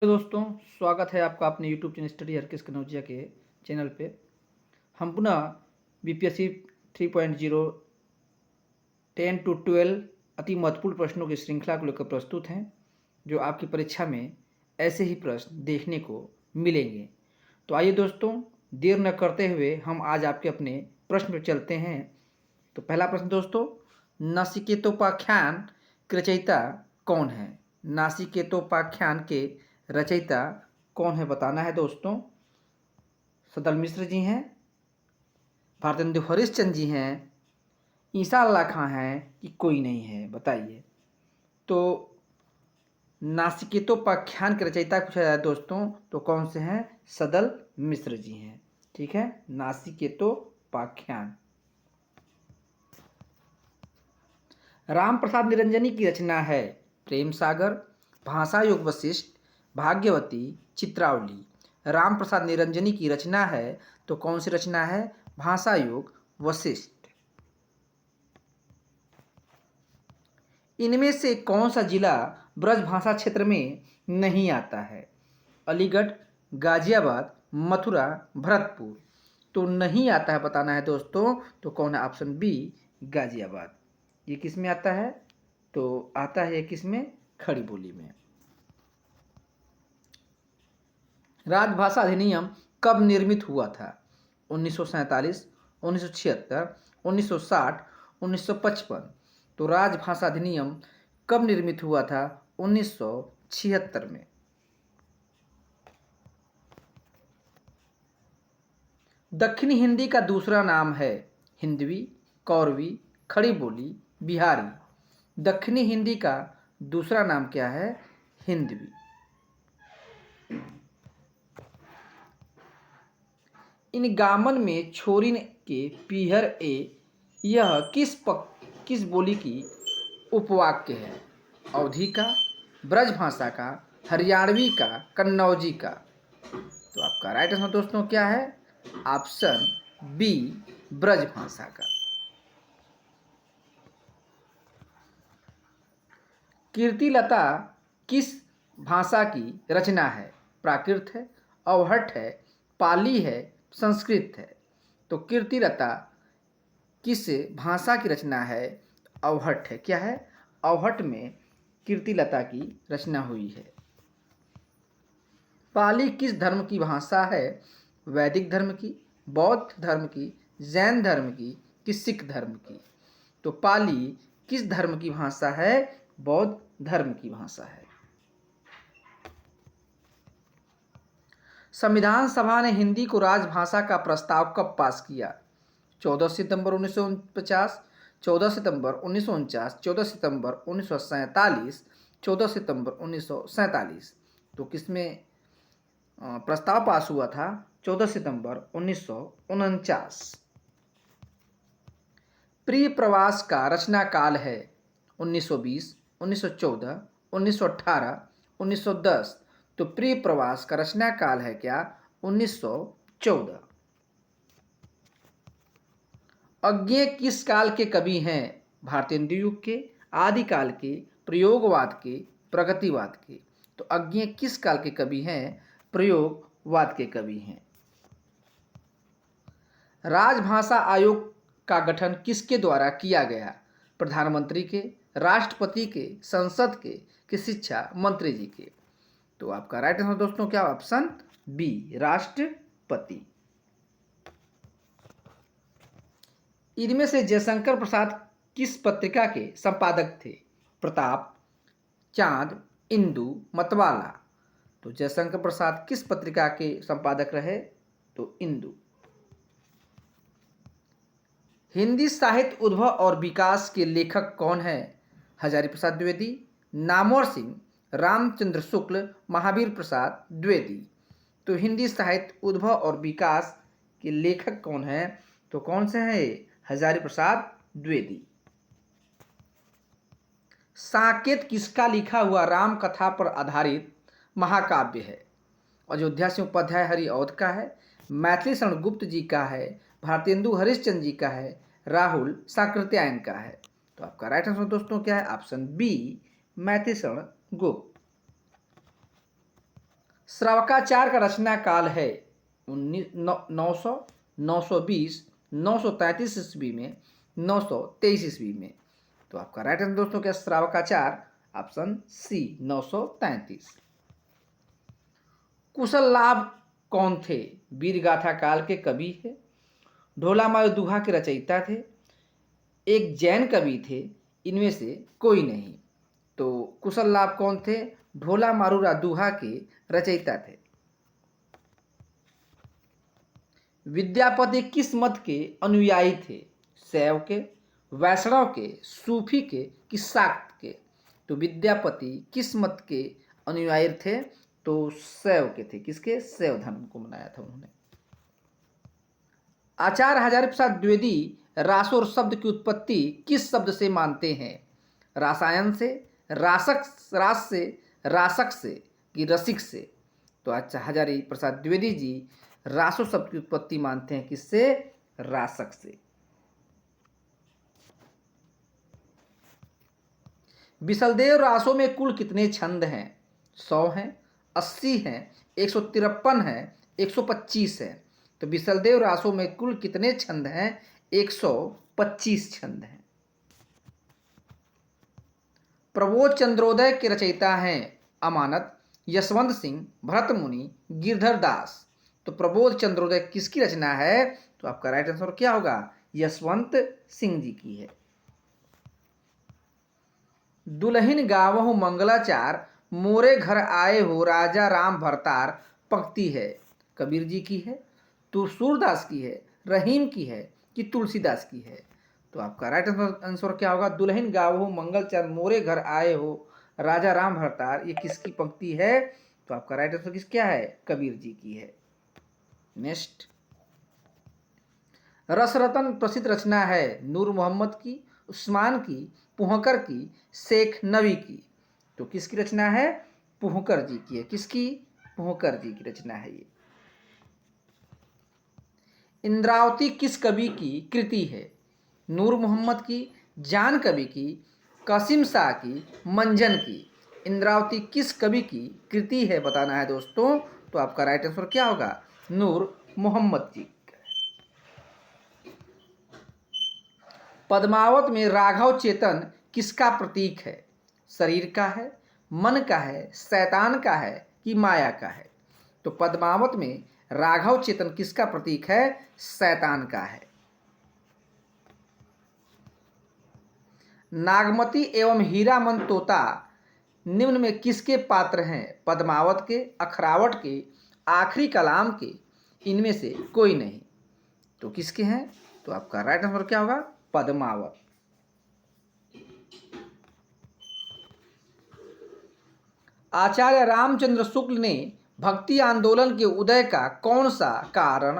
तो दोस्तों, स्वागत है आपका अपने यूट्यूब चैनल स्टडी हरकिस कनौजिया के चैनल पे। हम पुनः बीपीएससी 3.0 10 टू 12 अति महत्वपूर्ण प्रश्नों की श्रृंखला को लेकर प्रस्तुत हैं, जो आपकी परीक्षा में ऐसे ही प्रश्न देखने को मिलेंगे। तो आइए दोस्तों, देर न करते हुए हम आज आपके अपने प्रश्न पर चलते हैं। तो पहला प्रश्न दोस्तों, नासिकेतोपाख्यान के रचयिता कौन है? नासिकेतोपाख्यान के रचयिता कौन है बताना है दोस्तों। सदल मिश्र जी हैं, भारतेंदु हरिश्चंद्र जी हैं, ईसा अल्लाह खां हैं कि कोई नहीं है, बताइए। तो नासिकेतोपाख्यान के रचयिता पूछा जाए दोस्तों तो कौन से हैं? सदल मिश्र जी हैं। ठीक है, नासिकेतोपाख्यान। राम प्रसाद निरंजनी की रचना है प्रेम सागर, भाषा योग वशिष्ठ, भाग्यवती, चित्रावली। राम प्रसाद निरंजनी की रचना है तो कौन सी रचना है? भाषा योग वशिष्ठ। इनमें से कौन सा जिला ब्रजभाषा क्षेत्र में नहीं आता है? अलीगढ़, गाजियाबाद, मथुरा, भरतपुर। तो नहीं आता है बताना है दोस्तों, तो कौन है? Option B, Ghaziabad. ये किस में आता है? तो आता है किस में? खड़ी बोली में। राजभाषा अधिनियम कब निर्मित हुआ था? 1947, 1976, 1960, 1955। तो राजभाषा अधिनियम कब निर्मित हुआ था? 1976 में। दक्षिणी हिंदी का दूसरा नाम है हिंदवी, कौरवी, खड़ी बोली, बिहारी। दक्षिणी हिंदी का दूसरा नाम क्या है? हिंदवी। इन गामन में छोरिन के पीहर ए, यह किस बोली की उपवाक्य है? अवधी का, ब्रजभाषा का, हरियाणवी का, कन्नौजी का। तो आपका राइट आंसर दोस्तों क्या है? ऑप्शन बी, ब्रजभाषा का। कीर्तिलता किस भाषा की रचना है? प्राकृत है, अवहट है, पाली है, संस्कृत है। तो कीर्तिलता किस भाषा की रचना है? अवहट है। क्या है? अवहट में कीर्तिलता की रचना हुई है। पाली किस धर्म की भाषा है? वैदिक धर्म की, बौद्ध धर्म की, जैन धर्म की कि सिख धर्म की? तो पाली किस धर्म की भाषा है? बौद्ध धर्म की भाषा है। संविधान सभा ने हिंदी को राजभाषा का प्रस्ताव कब पास किया? 14 सितंबर 1950, 14 सितंबर 1949, 14 सितंबर 1947, 14 सितंबर 1947। तो किसमें प्रस्ताव पास हुआ था? 14 सितंबर 1949। प्रिय प्रवास का रचना काल है 1920, 1914, 1918, 1910। तो प्रिय प्रवास का रचना काल है क्या? 1914। अज्ञेय किस काल के कवि हैं? भारतेंदु युग के, आदिकाल के, प्रयोगवाद के, प्रगतिवाद के। तो अज्ञेय किस काल के कवि हैं? प्रयोगवाद के कवि हैं। राजभाषा आयोग का गठन किसके द्वारा किया गया? प्रधानमंत्री के, राष्ट्रपति के, संसद के कि शिक्षा मंत्री जी के? तो आपका राइट आंसर दोस्तों क्या? ऑप्शन बी, राष्ट्रपति। इनमें से जयशंकर प्रसाद किस पत्रिका के संपादक थे? प्रताप, चांद, इंदु, मतवाला। तो जयशंकर प्रसाद किस पत्रिका के संपादक रहे? तो इंदु। हिंदी साहित्य उद्भव और विकास के लेखक कौन है? हजारी प्रसाद द्विवेदी, नामवर सिंह, रामचंद्र शुक्ल, महावीर प्रसाद द्विवेदी। तो हिंदी साहित्य उद्भव और विकास के लेखक कौन है? तो कौन से हैं? हजारी प्रसाद द्विवेदी। साकेत किसका लिखा हुआ राम कथा पर आधारित महाकाव्य है? अयोध्या सिंह उपाध्याय हरिऔध का है, मैथिली शरण गुप्त जी का है, भारतेंदु हरिश्चंद्र जी का है, राहुल साकृत्यायन का है? तो आपका राइट आंसर दोस्तों क्या है? Option B, Maithili Sharan Gupt. श्रावकाचार का रचना काल है 900, 920, 933 ईस्वी में, 923 ईस्वी में। तो आपका राइट आंसर दोस्तों क्या श्रावकाचार, ऑप्शन सी 933। कुशल लाभ कौन थे? वीर गाथा काल के कवि है, ढोलामारू दुहा के रचयिता थे, एक जैन कवि थे, इनमें से कोई नहीं। तो कुशल लाभ कौन थे? ढोलामारू दुहा के रचयिता थे। विद्यापति किस मत के अनुयायी थे? शैव के, वैष्णव के, सूफी के कि शाक्त के? तो विद्यापति किस मत के अनुयायी थे? तो शैव के थे। किसके? शैव धर्म को मनाया था उन्होंने। आचार्य हजारी प्रसाद द्विवेदी रासो शब्द की उत्पत्ति किस शब्द से मानते हैं? रासायन से, रास से, रासक से कि रसिक से? तो अच्छा हजारी प्रसाद द्विवेदी जी रासो शब्द की उत्पत्ति मानते हैं किससे? रासक से। बिसलदेव रासों में कुल कितने छंद हैं? 100 हैं, 80 हैं, 153 हैं, 125 हैं। तो बिसलदेव रासों में कुल कितने छंद हैं? 125 छंद हैं। प्रबोध चंद्रोदय के रचयिता हैं अमानत, यशवंत सिंह, भरत मुनि, गिरधर दास। तो प्रबोध चंद्रोदय किसकी रचना है? तो आपका राइट आंसर क्या होगा? यशवंत सिंह जी की है। दुल्हिन गावहु मंगलाचार, मोरे घर आए हो राजा राम भरतार पंक्ति है कबीर जी की है, तो सूरदास की है, रहीम की है कि तुलसीदास की है? तो आपका राइट आंसर क्या होगा? दुल्हिन गावहु मंगलचार, मोरे घर आए हो राजा राम भरतार, ये किसकी पंक्ति है? तो आपका राइट आंसर क्या है? कबीर जी की है। नेक्स्ट, रसरतन प्रसिद्ध रचना है नूर मोहम्मद की, उस्मान की, पुहकर की, शेख नबी की? तो किसकी रचना है? पुहकर जी की है। किसकी? पुहकर जी की रचना है ये। इंद्रावती किस कवि की कृति है? नूर मोहम्मद की, जान कवि की, कासिम शाह की, मंजन की? इंद्रावती किस कवि की कृति है बताना है दोस्तों। तो आपका राइट आंसर क्या होगा? नूर मोहम्मद जी। पद्मावत में राघव चेतन किसका प्रतीक है? शरीर का है, मन का है, शैतान का है कि माया का है? तो पद्मावत में राघव चेतन किसका प्रतीक है? शैतान का है। नागमती एवं हीरामन तोता निम्न में किसके पात्र हैं? पद्मावत के, अखरावट के, आखिरी कलाम के, इनमें से कोई नहीं। तो किसके हैं? तो आपका राइट आंसर क्या होगा? पद्मावत। आचार्य रामचंद्र शुक्ल ने भक्ति आंदोलन के उदय का कौन सा कारण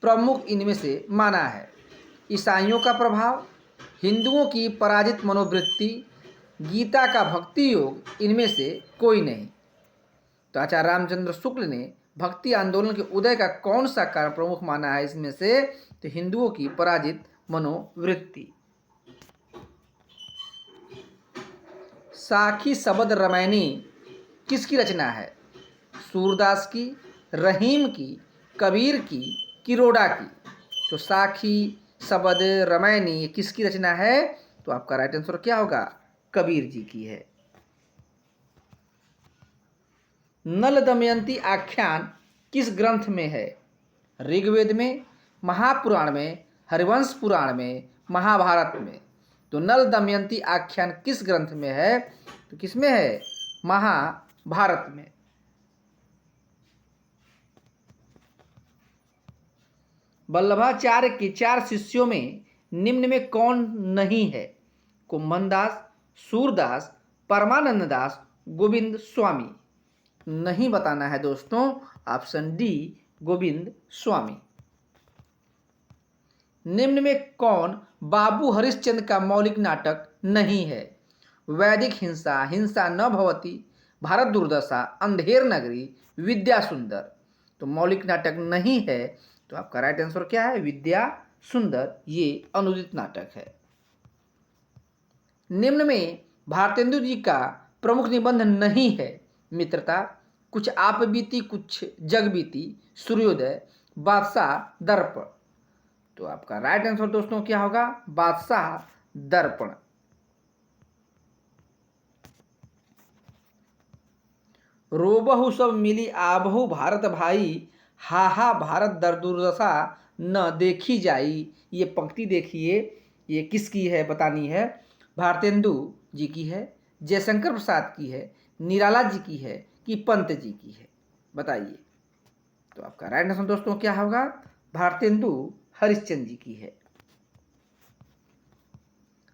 प्रमुख इनमें से माना है? ईसाइयों का प्रभाव, हिंदुओं की पराजित मनोवृत्ति, गीता का भक्ति योग, इनमें से कोई नहीं। तो आचार्य रामचंद्र शुक्ल ने भक्ति आंदोलन के उदय का कौन सा कारण प्रमुख माना है इसमें से? तो हिंदुओं की पराजित मनोवृत्ति। साखी शबद रामायणी किसकी रचना है? सूरदास की, रहीम की, कबीर की, किरोड़ा की? तो साखी शबद रामायणी किसकी रचना है? तो आपका राइट आंसर क्या होगा? कबीर जी की है। नल दमयंती आख्यान किस ग्रंथ में है? ऋग्वेद में, महापुराण में, हरिवंश पुराण में, महाभारत में? तो नल दमयंती आख्यान किस ग्रंथ में है? तो किसमें है? महाभारत में। वल्लभाचार्य के 4 शिष्यों में निम्न में कौन नहीं है? कुंभनदास, सूरदास, परमानंद दास, गोविंद स्वामी? नहीं बताना है दोस्तों, ऑप्शन डी गोविंद स्वामी। निम्न में कौन बाबू हरिश्चंद्र का मौलिक नाटक नहीं है? वैदिक हिंसा, हिंसा न भवती, भारत दुर्दशा, अंधेर नगरी, विद्या सुंदर? तो मौलिक नाटक नहीं है। तो आपका राइट आंसर क्या है? विद्या सुंदर, ये अनुदित नाटक है। निम्न में भारतेंदु जी का प्रमुख निबंध नहीं है? मित्रता, कुछ आप बीती कुछ जग बीती, सूर्योदय, बादशाह, दर्पण। तो आपका राइट आंसर दोस्तों क्या होगा? बादशाह दर्पण। रोबहु सब मिली आबहु भारत भाई, हाहा भारत दर दुर्दशा न देखी जाई। ये पंक्ति देखिए, ये किसकी है बतानी है? भारतेंदु जी की है, जयशंकर प्रसाद की है, निराला जी की है कि पंत जी की है? बताइए। तो आपका राइट आंसर दोस्तों क्या होगा? भारतेंदु हरिश्चंद्र जी की है।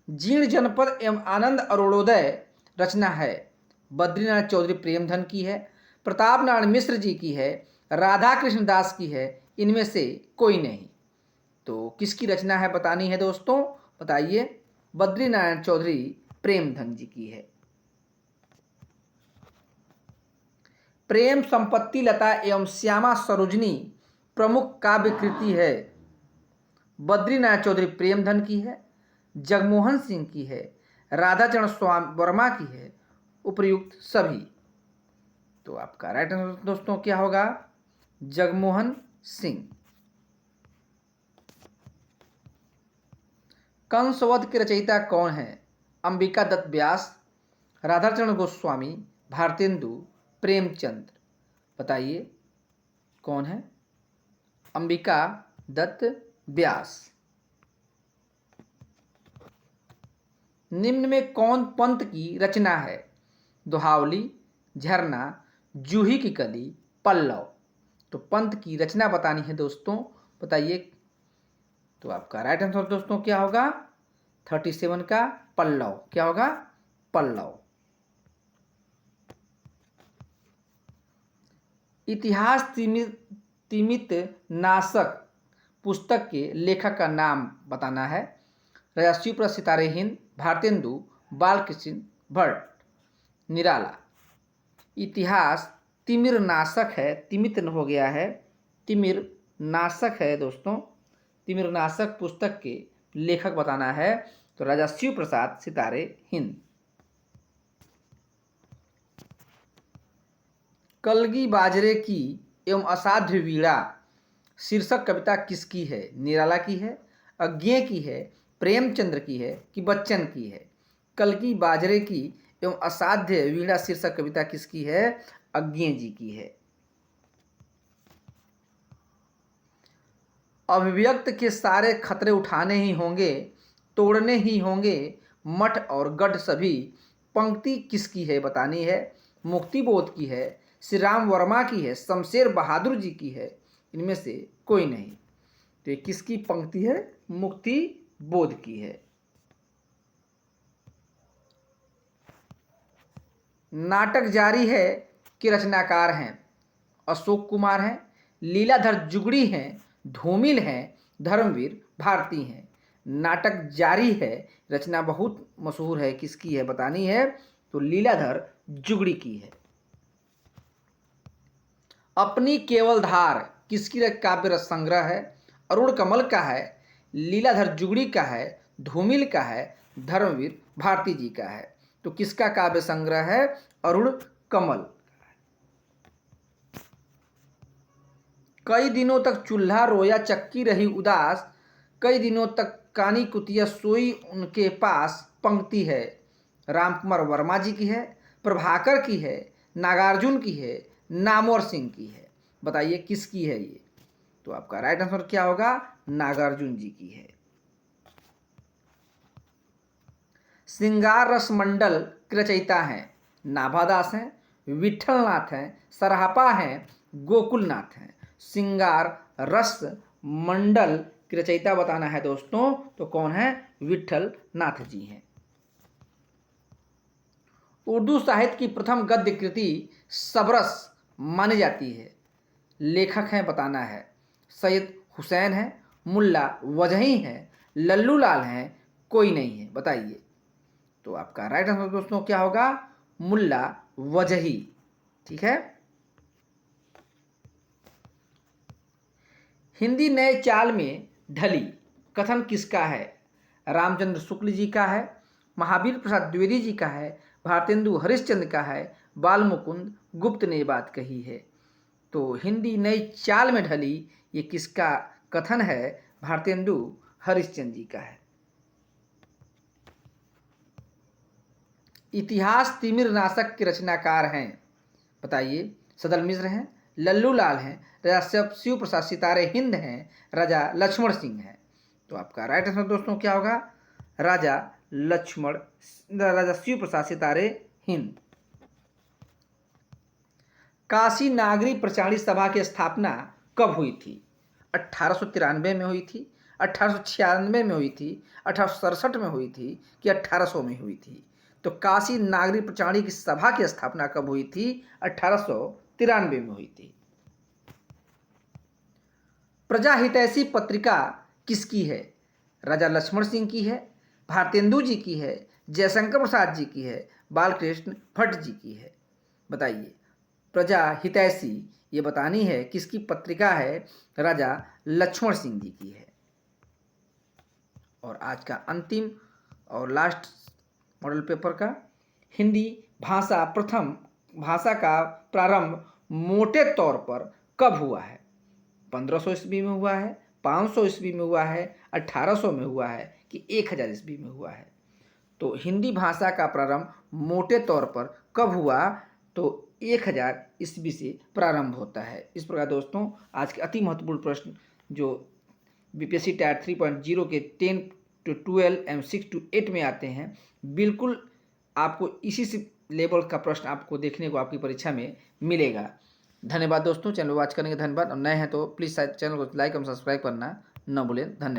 जीर्ण जनपद एवं आनंद अरुणोदय रचना है, बद्रीनाथ चौधरी प्रेमधन की है, प्रताप नारायण मिश्र जी की है, राधा कृष्ण दास की है, इनमें से कोई नहीं। तो किसकी रचना है बतानी है दोस्तों? बताइए। बद्रीनारायण चौधरी प्रेमधन जी की है। प्रेम संपत्ति लता एवं श्यामा सरोजनी प्रमुख काव्य कृति है, बद्रीनाथ चौधरी प्रेमधन की है, जगमोहन सिंह की है, राधाचरण स्वामी वर्मा की है, उपयुक्त सभी। तो आपका राइट आंसर दोस्तों क्या होगा? जगमोहन सिंह। कंसवध के रचयिता कौन है? अंबिका दत्त व्यास, राधाचरण गोस्वामी, भारतेंदु, प्रेमचंद्र। बताइए कौन है? अंबिका दत्त व्यास। निम्न में कौन पंत की रचना है? दोहावली, झरना, जूही की कली, पल्लव। तो पंत की रचना बतानी है दोस्तों, बताइए। तो आपका राइट आंसर दोस्तों क्या होगा? 37 का पल्लव। क्या होगा? पल्लव। इतिहास तिमित नाशक पुस्तक के लेखक का नाम बताना है। राजर्षि प्रसाद सितारे हिंद, भारतेंदु, बालकृष्ण भट्ट, निराला। इतिहास तिमिर नाशक है, तिमित हो गया है, तिमिर नाशक है दोस्तों। तिमिर नाशक पुस्तक के लेखक बताना है, तो राजर्षि प्रसाद सितारे हिंद। कलगी बाजरे की एवं असाध्य वीणा शीर्षक कविता किसकी है? निराला की है, अज्ञेय की है, प्रेमचंद्र की है कि बच्चन की है? कलगी बाजरे की एवं असाध्य वीणा शीर्षक कविता किसकी है? अज्ञेय जी की है। अभिव्यक्त के सारे खतरे उठाने ही होंगे, तोड़ने ही होंगे मठ और गढ़ सभी। पंक्ति किसकी है बतानी है? मुक्तिबोध की है, श्री राम वर्मा की है, शमशेर बहादुर जी की है, इनमें से कोई नहीं। तो ये किसकी पंक्ति है? मुक्तिबोध की है। नाटक जारी है के रचनाकार हैं? अशोक कुमार हैं, लीलाधर जुगड़ी हैं, धूमिल हैं, धर्मवीर भारती हैं। नाटक जारी है रचना बहुत मशहूर है, किसकी है बतानी है? तो लीलाधर जुगड़ी की है। अपनी केवल धार किसकी काव्य रस संग्रह है? अरुण कमल का है, लीलाधर जुगड़ी का है, धूमिल का है, धर्मवीर भारती जी का है। तो किसका काव्य संग्रह है? अरुण कमल। कई दिनों तक चूल्हा रोया चक्की रही उदास, कई दिनों तक कानी कुतिया सोई उनके पास। पंक्ति है रामकुमार वर्मा जी की है, प्रभाकर की है, नागार्जुन की है, नामवर सिंह की है। बताइए किसकी है ये? तो आपका राइट आंसर क्या होगा? नागार्जुन जी की है। श्रृंगार रस मंडल के रचयिता हैं? नाभादास हैं, विठलनाथ हैं, सराहपा हैं, गोकुलनाथ हैं। श्रृंगार रस मंडल के रचयिता बताना है दोस्तों, तो कौन है? विठलनाथ जी हैं। उर्दू साहित्य की प्रथम गद्य कृति सबरस मानी जाती है, लेखक हैं बताना है। सैयद हुसैन है, मुल्ला वजही हैं, लल्लू लाल हैं, कोई नहीं है? बताइए। तो आपका राइट आंसर दोस्तों क्या होगा? मुल्ला वजही। ठीक है। हिंदी नए चाल में ढली कथन किसका है? रामचंद्र शुक्ल जी का है, महावीर प्रसाद द्विवेदी जी का है, भारतेंदु हरिश्चंद्र का है, बाल मुकुंद गुप्त ने बात कही है। तो हिंदी नई चाल में ढली, ये किसका कथन है? भारतेंदु हरिश्चंद्र जी का है। इतिहास तिमिर नाशक के रचनाकार हैं, बताइए। सदल मिश्र हैं, लल्लू लाल हैं, राजा शिव प्रसाद सितारे हिंद हैं, राजा लक्ष्मण सिंह हैं। तो आपका राइट आंसर दोस्तों क्या होगा? राजा शिव प्रसाद सितारे हिंद। काशी नागरी प्रचारणी सभा की स्थापना कब हुई थी? 1893 में हुई थी, 1896 में हुई थी, 1867 में हुई थी कि 1800 में हुई थी? तो काशी नागरी प्रचारणी की सभा की स्थापना कब हुई थी? 1893 में हुई थी। प्रजा हितैषी पत्रिका किसकी है? राजा लक्ष्मण सिंह की है, भारतेंदु जी की है, जयशंकर प्रसाद जी की है, बालकृष्ण भट्ट जी की है? बताइए। प्रजा हितैषी ये बतानी है किसकी पत्रिका है? राजा लक्ष्मण सिंह जी की है। और आज का अंतिम और लास्ट मॉडल पेपर का, हिंदी भाषा का प्रारंभ मोटे तौर पर कब हुआ है? 1500 ईस्वी में हुआ है, 500 ईस्वी में हुआ है, 1800 में हुआ है कि 1000 ईस्वी में हुआ है? तो हिंदी भाषा का प्रारंभ मोटे तौर पर कब हुआ? तो 1000 ईस्वी से प्रारंभ होता है। इस प्रकार दोस्तों आज के अति महत्वपूर्ण प्रश्न जो बीपीएससी टायर 3.0 के 10 to 12 एवं 6 to 8 में आते हैं, बिल्कुल आपको इसी से लेवल का प्रश्न आपको देखने को आपकी परीक्षा में मिलेगा। धन्यवाद दोस्तों, चैनल वॉच करने के धन्यवाद। और नए हैं तो प्लीज़ चैनल को लाइक और सब्सक्राइब करना न भूलें। धन्यवाद।